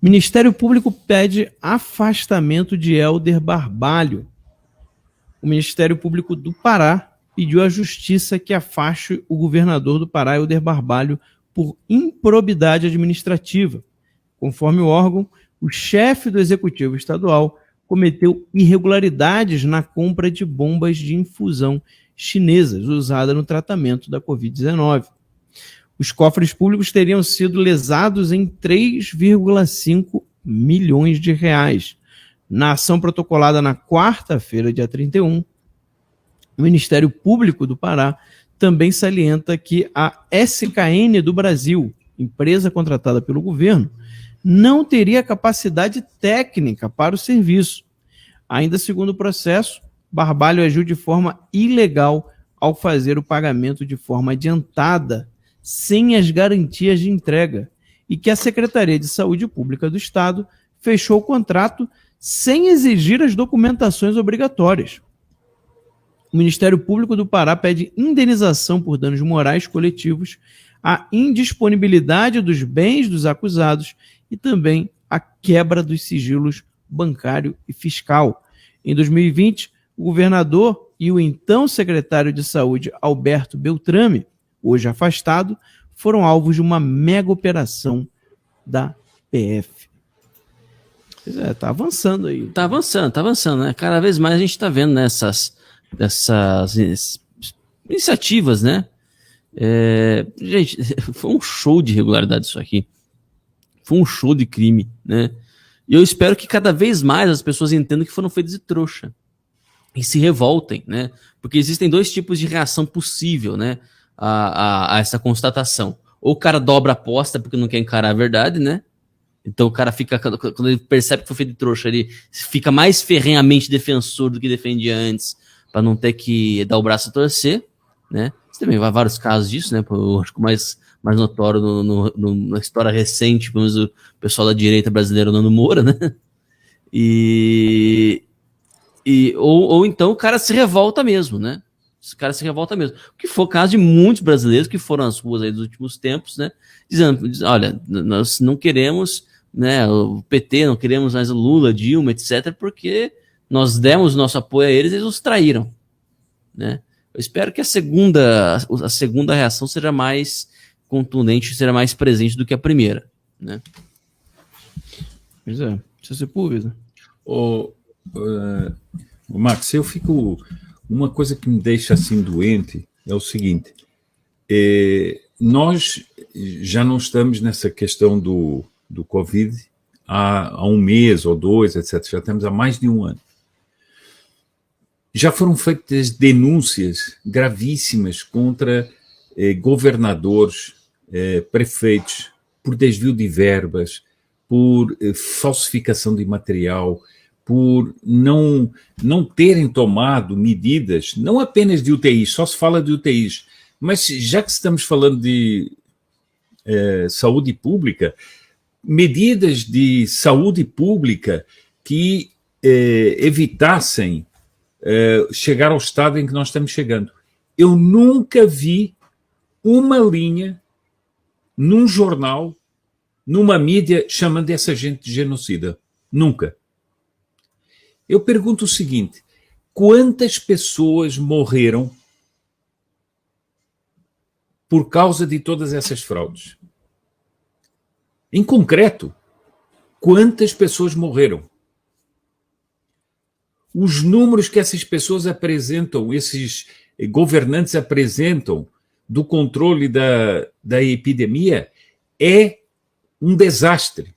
Ministério Público pede afastamento de Helder Barbalho. O Ministério Público do Pará pediu à Justiça que afaste o governador do Pará, Helder Barbalho, por improbidade administrativa. Conforme o órgão, o chefe do Executivo Estadual cometeu irregularidades na compra de bombas de infusão chinesas usadas no tratamento da Covid-19. Os cofres públicos teriam sido lesados em 3,5 milhões de reais. Na ação protocolada na quarta-feira, dia 31, o Ministério Público do Pará também salienta que a SKN do Brasil, empresa contratada pelo governo, não teria capacidade técnica para o serviço. Ainda segundo o processo, Barbalho agiu de forma ilegal ao fazer o pagamento de forma adiantada, sem as garantias de entrega, e que a Secretaria de Saúde Pública do Estado fechou o contrato sem exigir as documentações obrigatórias. O Ministério Público do Pará pede indenização por danos morais coletivos, a indisponibilidade dos bens dos acusados e também a quebra dos sigilos bancário e fiscal. Em 2020, o governador e o então secretário de Saúde, Alberto Beltrame, hoje afastado, foram alvos de uma mega operação da PF. Pois é, tá avançando aí. Tá avançando, né? Cada vez mais a gente tá vendo nessas iniciativas, né? Gente, foi um show de irregularidade isso aqui. Foi um show de crime, né? E eu espero que cada vez mais as pessoas entendam que foram feitas de trouxa e se revoltem, né? Porque existem dois tipos de reação possível, né? A essa constatação. Ou o cara dobra a aposta porque não quer encarar a verdade, né? Então o cara fica, quando ele percebe que foi feito de trouxa, ele fica mais ferrenhamente defensor do que defendia antes, para não ter que dar o braço a torcer, né? Você também vai vários casos disso, né? Eu acho que o mais notório na história recente, pelo menos o pessoal da direita brasileira, o Nando Moura, né? Ou então o cara se revolta mesmo, né? Esse cara se revolta mesmo. O que foi o caso de muitos brasileiros que foram às ruas aí nos últimos tempos, né? Dizendo, olha, nós não queremos, né, o PT, não queremos mais o Lula, Dilma, etc., porque nós demos nosso apoio a eles e eles nos traíram, né? Eu espero que a segunda reação seja mais contundente, seja mais presente do que a primeira, né? Pois é, precisa ser público. Max, uma coisa que me deixa assim doente é o seguinte, nós já não estamos nessa questão do Covid há um mês ou dois, etc. Já estamos há mais de um ano. Já foram feitas denúncias gravíssimas contra governadores, prefeitos, por desvio de verbas, por falsificação de material, por não terem tomado medidas, não apenas de UTIs, só se fala de UTIs, mas já que estamos falando de saúde pública, medidas de saúde pública que evitassem chegar ao estado em que nós estamos chegando. Eu nunca vi uma linha num jornal, numa mídia, chamando essa gente de genocida. Nunca. Eu pergunto o seguinte, quantas pessoas morreram por causa de todas essas fraudes? Em concreto, quantas pessoas morreram? Os números que essas pessoas apresentam, esses governantes apresentam do controle da epidemia é um desastre.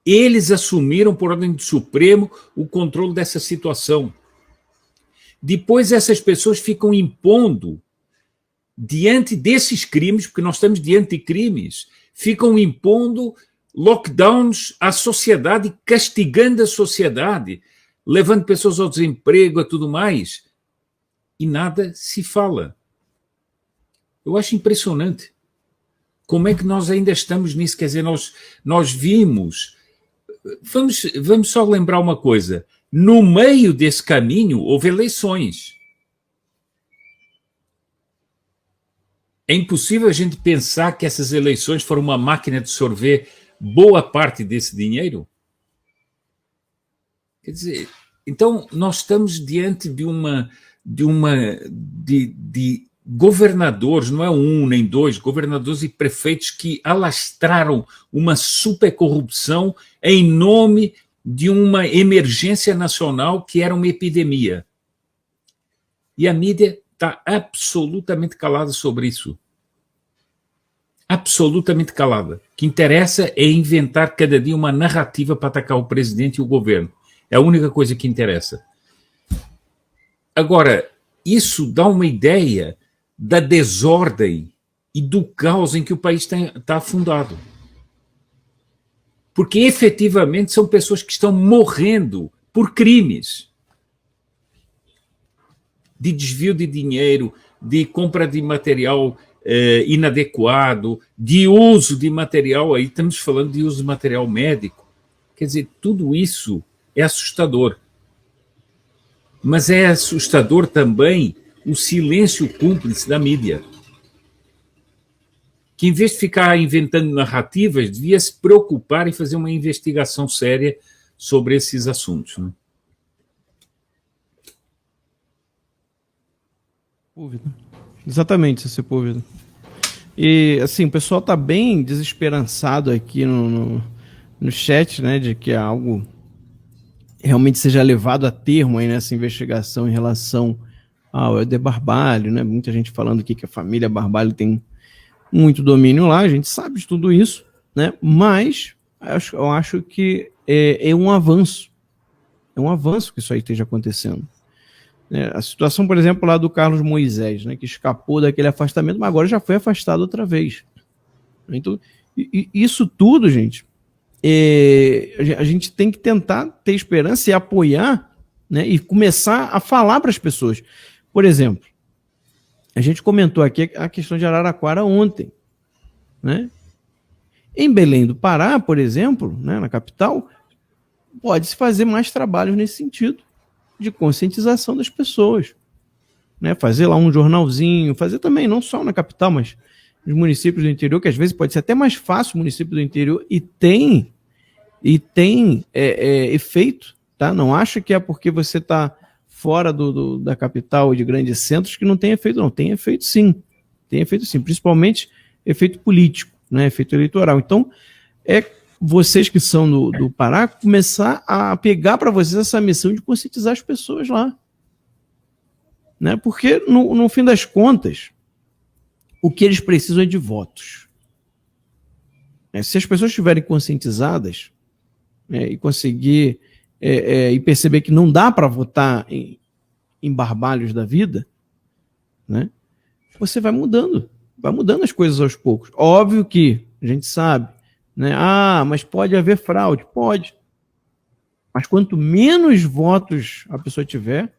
Eles assumiram, por ordem do Supremo, o controle dessa situação. Depois essas pessoas ficam impondo, diante desses crimes, porque nós estamos diante de crimes, ficam impondo lockdowns à sociedade, castigando a sociedade, levando pessoas ao desemprego, a tudo mais, e nada se fala. Eu acho impressionante. Como é que nós ainda estamos nisso? Quer dizer, nós vimos... Vamos só lembrar uma coisa. No meio desse caminho, houve eleições. É impossível a gente pensar que essas eleições foram uma máquina de sorver boa parte desse dinheiro? Quer dizer, então nós estamos diante de governadores, não é um nem dois, governadores e prefeitos que alastraram uma supercorrupção em nome de uma emergência nacional que era uma epidemia. E a mídia está absolutamente calada sobre isso. Absolutamente calada. O que interessa é inventar cada dia uma narrativa para atacar o presidente e o governo. É a única coisa que interessa. Agora, isso dá uma ideia da desordem e do caos em que o país está afundado. Porque efetivamente são pessoas que estão morrendo por crimes de desvio de dinheiro, de compra de material inadequado, de uso de material, aí estamos falando de uso de material médico. Quer dizer, tudo isso é assustador. Mas é assustador também o silêncio cúmplice da mídia, que em vez de ficar inventando narrativas, devia se preocupar em fazer uma investigação séria sobre esses assuntos. Né? Exatamente, Sepúlveda. E, assim, o pessoal está bem desesperançado aqui no chat, né, de que algo realmente seja levado a termo aí nessa investigação em relação ao Helder Barbalho, né? Muita gente falando aqui que a família Barbalho tem muito domínio lá, a gente sabe de tudo isso, né? Mas eu acho que é um avanço que isso aí esteja acontecendo. A situação, por exemplo, lá do Carlos Moisés, né, que escapou daquele afastamento, mas agora já foi afastado outra vez. Então, isso tudo, gente, a gente tem que tentar ter esperança e apoiar, né, e começar a falar para as pessoas. Por exemplo, a gente comentou aqui a questão de Araraquara ontem, né? Em Belém do Pará, por exemplo, né, na capital, pode-se fazer mais trabalhos nesse sentido, de conscientização das pessoas, né? Fazer lá um jornalzinho, fazer também, não só na capital, mas nos municípios do interior, que às vezes pode ser até mais fácil o município do interior, e tem efeito, tá? Não acha que é porque você está fora da capital ou de grandes centros que não tem efeito, não. Tem efeito sim, principalmente efeito político, né? Efeito eleitoral. Então, vocês que são do Pará, começar a pegar para vocês essa missão de conscientizar as pessoas lá. Né? Porque, no fim das contas, o que eles precisam é de votos. Se as pessoas estiverem conscientizadas, e conseguir e perceber que não dá para votar em barbalhos da vida, né? Você vai mudando as coisas aos poucos. Óbvio que a gente sabe, né? Mas pode haver fraude. Pode. Mas quanto menos votos a pessoa tiver,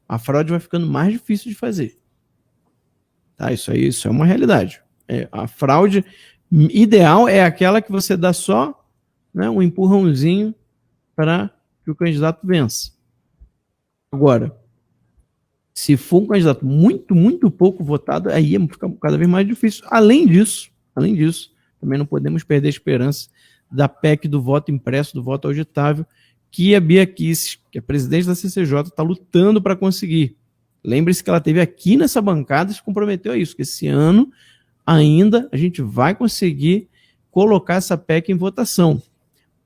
a fraude vai ficando mais difícil de fazer. Tá? Isso é uma realidade. A fraude ideal é aquela que você dá só, né, um empurrãozinho para que o candidato vença. Agora, se for um candidato muito, muito pouco votado, aí fica cada vez mais difícil. Além disso, também não podemos perder a esperança da PEC do voto impresso, do voto auditável, que a Bia Kicis, que é presidente da CCJ, está lutando para conseguir. Lembre-se que ela teve aqui nessa bancada e se comprometeu a isso, que esse ano ainda a gente vai conseguir colocar essa PEC em votação.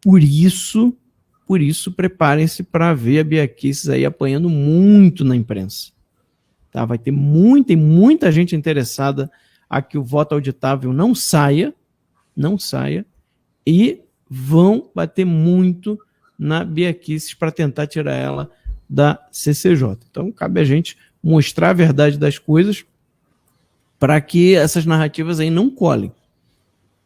Por isso preparem-se para ver a Bia Kicis aí apanhando muito na imprensa. Tá? Vai ter muita gente interessada a que o voto auditável não saia, e vão bater muito na Bia Kicis para tentar tirar ela da CCJ. Então, cabe a gente mostrar a verdade das coisas para que essas narrativas aí não colhem.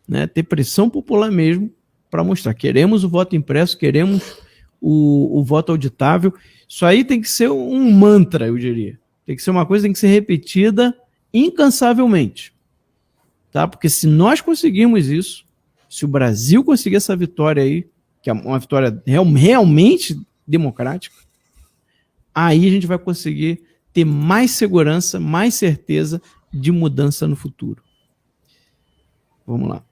Né? Ter pressão popular mesmo para mostrar. Queremos o voto impresso, queremos o voto auditável. Isso aí tem que ser um mantra, eu diria. Tem que ser uma coisa que tem que ser repetida incansavelmente. Tá? Porque se nós conseguirmos isso, se o Brasil conseguir essa vitória aí, que é uma vitória realmente democrática, aí a gente vai conseguir ter mais segurança, mais certeza de mudança no futuro. Vamos lá.